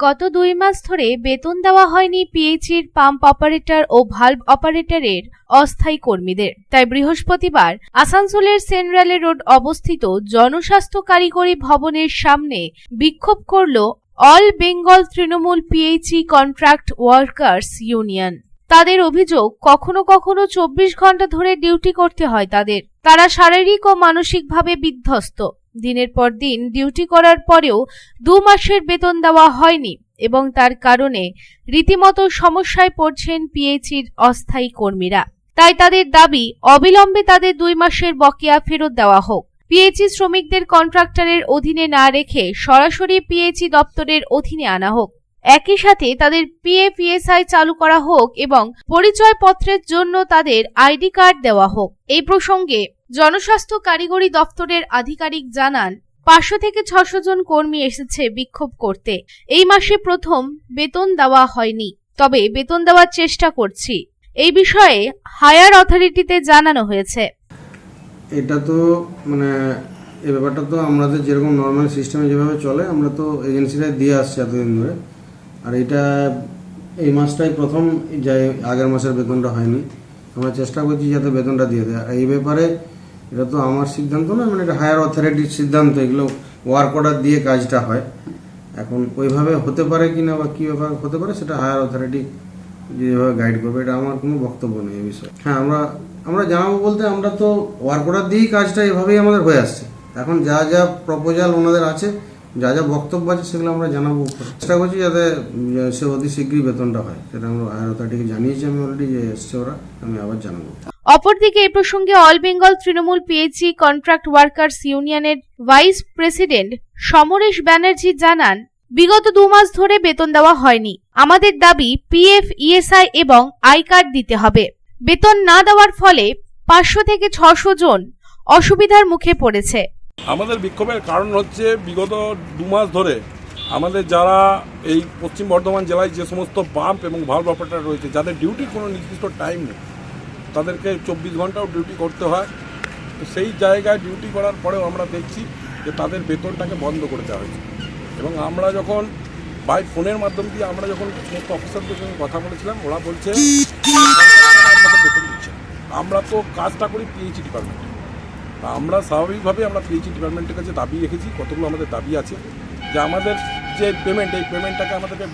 গত 2 মাস ধরে বেতন দেওয়া হয়নি পিএইচির পাম্প অপারেটর ও ভালভ অপারেটরের অস্থায়ী কর্মীদের। তাই বৃহস্পতিবার আসানসোলের সেন্ট্রাল রোড অবস্থিত জনস্বাস্থ্য কারিগরি ভবনের সামনে বিক্ষোভ করল all Bengal Trinamool PHE contract workers union. তাদের অভিযোগ, কখনো কখনো 24 ঘন্টা ধরে ডিউটি করতে হয় তাদের। তারা শারীরিক ও মানসিকভাবে বিধ্বস্ত। দিনের পর দিন ডিউটি করার পরেও 2 মাসের বেতন দেওয়া হয়নি এবং তার কারণে রীতিমতো সমস্যায় পড়ছেন পিএইচির অস্থায়ী কর্মীরা। তাই তাদের দাবি, অবিলম্বে তাদের 2 মাসের বকেয়া ফেরত দেওয়া হোক। পিএইচি শ্রমিকদের কন্ট্রাক্টরের অধীনে না রেখে সরাসরি পিএইচি দপ্তরের অধীনে আনা হোক। একই সাথে তাদের পিএফইএসআই চালু করা হোক এবং পরিচয়পত্রের জন্য তাদের আইডি কার্ড দেওয়া হোক। এই প্রসঙ্গে জনস্বাস্থ্য কারিগরি দপ্তরের আধিকারিক জানান, 500 থেকে 600 জন কর্মী এসেছে বিক্ষোভ করতে। এই মাসে প্রথম বেতন দেওয়া হয়নি, তবে বেতন দেওয়ার চেষ্টা করছি। এই বিষয়ে হায়ার অথরিটিতে জানানো হয়েছে। এটা তো এই ব্যাপারটা তো আমাদের যেরকম নর্মাল সিস্টেমে যেভাবে চলে আমরা তো এজেন্সিরা দিয়ে আসছি এতদিন ধরে। আর এটা এই মাসটাই প্রথম, যাই আগের মাসের বেতনটা হয়নি। আমরা চেষ্টা করছি যাতে বেতনটা দিয়ে দেয়। আর এই ব্যাপারে এটা তো আমার সিদ্ধান্ত না, এটা হায়ার অথরিটির সিদ্ধান্ত। এগুলো ওয়ার্ক অর্ডার দিয়ে কাজটা হয়। এখন ওইভাবে হতে পারে কিনা বা কী ব্যাপার হতে পারে সেটা হায়ার অথরিটি যেভাবে গাইড করবে, এটা আমার কোনো বক্তব্য নেই এই বিষয়ে। হ্যাঁ, আমরা জানাবো বলতে আমরা তো ওয়ার্ক অর্ডার দিয়েই কাজটা এভাবেই আমাদের হয়ে আসছে। এখন যা যা প্রপোজাল ওনাদের আছে, যা যা বক্তব্য আছে সেগুলো আমরা জানাবো। চেষ্টা করছি যাতে সে অতি শীঘ্রই বেতনটা হয়, সেটা আমরা হায়ার অথরিটিকে জানিয়েছি। আমি অলরেডি যে এসছে ওরা, আমি আবার জানাবো। অপরদিকে এই প্রসঙ্গে all Bengal Trinamool PHE contract workers ইউনিয়নের ভাইস প্রেসিডেন্ট সমরেশ ব্যানার্জি জানান, বিগত 2 মাস ধরে বেতন দেওয়া হয়নি। আমাদের দাবি পিএফইএসআই এবং আই কার্ড দিতে হবে। বেতন না দেওয়ার ফলে 500 থেকে 600 জন অসুবিধার মুখে পড়েছে। আমাদের বিক্ষোভের কারণ হচ্ছে, বিগত 2 মাস ধরে আমাদের যারা এই পশ্চিম বর্ধমান জেলায় যে সমস্ত পাম্প এবং ভালভ অপারেটর রয়েছে, যাদের ডিউটির কোনো নির্দিষ্ট টাইম নেই, তাদেরকে 24 ঘন্টাও ডিউটি করতে হয়। তো সেই জায়গায় ডিউটি করার পরেও আমরা দেখছি যে তাদের বেতনটাকে বন্ধ করে দেওয়া হয়েছে। এবং আমরা যখন বাই ফোনের মাধ্যম দিয়ে আমরা যখন সমস্ত অফিসারদের সঙ্গে কথা বলেছিলাম, ওরা বলছে আপনাদের বেতন দিচ্ছে। আমরা তো কাজটা করি পিএইচি ডিপার্টমেন্টে। আমরা স্বাভাবিকভাবে আমরা পিএইচি ডিপার্টমেন্টের কাছে দাবি রেখেছি। কতগুলো আমাদের দাবি আছে যে আমাদের যে পেমেন্ট, এই পেমেন্টটাকে আমাদেরকে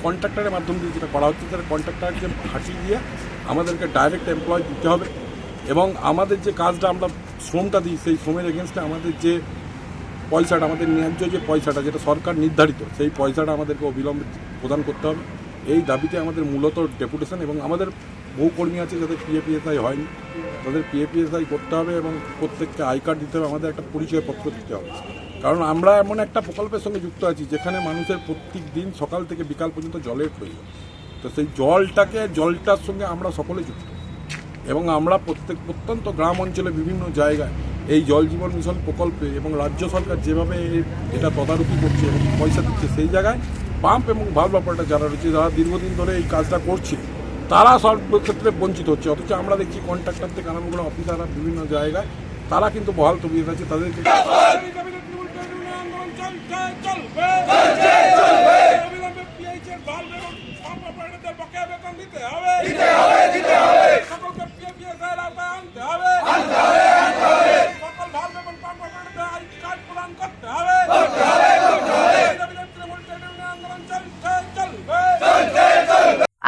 কন্ট্রাক্টরের মাধ্যম দিয়ে যেটা করা হচ্ছে, সেটা কন্ট্রাক্টরকে হাঁটিয়ে দিয়ে আমাদেরকে ডাইরেক্ট এমপ্লয় দিতে হবে। এবং আমাদের যে কাজটা আমরা শ্রমটা দিই, সেই শ্রমের এগেনস্টে আমাদের যে পয়সাটা, আমাদের ন্যায্য যে পয়সাটা যেটা সরকার নির্ধারিত, সেই পয়সাটা আমাদেরকে অবিলম্বে প্রদান করতে হবে। এই দাবিতে আমাদের মূলত ডেপুটেশন। এবং আমাদের বহু কর্মী আছে যাদের পিএফইএসআই হয়নি, তাদের পিএফইএসআই করতে হবে এবং প্রত্যেককে আই কার্ড দিতে হবে, আমাদের একটা পরিচয়পত্র দিতে হবে। কারণ আমরা এমন একটা প্রকল্পের সঙ্গে যুক্ত আছি যেখানে মানুষের প্রত্যেক দিন সকাল থেকে বিকাল পর্যন্ত জলের প্রয়োজন। তো সেই জলটার সঙ্গে আমরা সকলে যুক্ত। এবং আমরা প্রত্যন্ত গ্রাম অঞ্চলে বিভিন্ন জায়গায় এই জল জীবন মিশন প্রকল্পে এবং রাজ্য সরকার যেভাবে এটা তদারকি করছে এবং পয়সা দিচ্ছে, সেই জায়গায় পাম্প এবং ভালভ অপারেটর যারা রয়েছে, যারা দীর্ঘদিন ধরে এই কাজটা করছে, তারা সব ক্ষেত্রে বঞ্চিত হচ্ছে। অথচ আমরা দেখছি কন্ট্রাক্টর থেকে আরম্ভ করে অফিসাররা বিভিন্ন জায়গায় তারা কিন্তু বহাল তবিয়ত আছে। তাদেরকে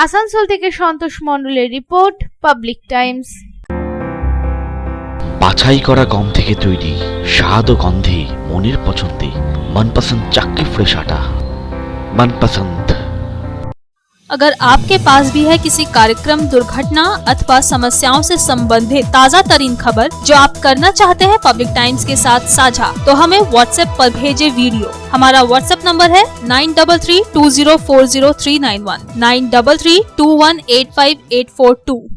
আসানসোল থেকে সন্তোষ মণ্ডলের রিপোর্ট, পাবলিক টাইমস। বাছাই করা গম থেকে তৈরি স্বাদ ও গন্ধে মনের পছন্দে मनपसंद चक्की फ्रेश आटा, मनपसंद। अगर आपके पास भी है किसी कार्यक्रम, दुर्घटना अथवा समस्याओं से संबंधित ताज़ा तरीन खबर जो आप करना चाहते हैं पब्लिक टाइम्स के साथ साझा, तो हमें व्हाट्सएप पर भेजे वीडियो। हमारा व्हाट्सएप नंबर है 9332040391, 9332185842।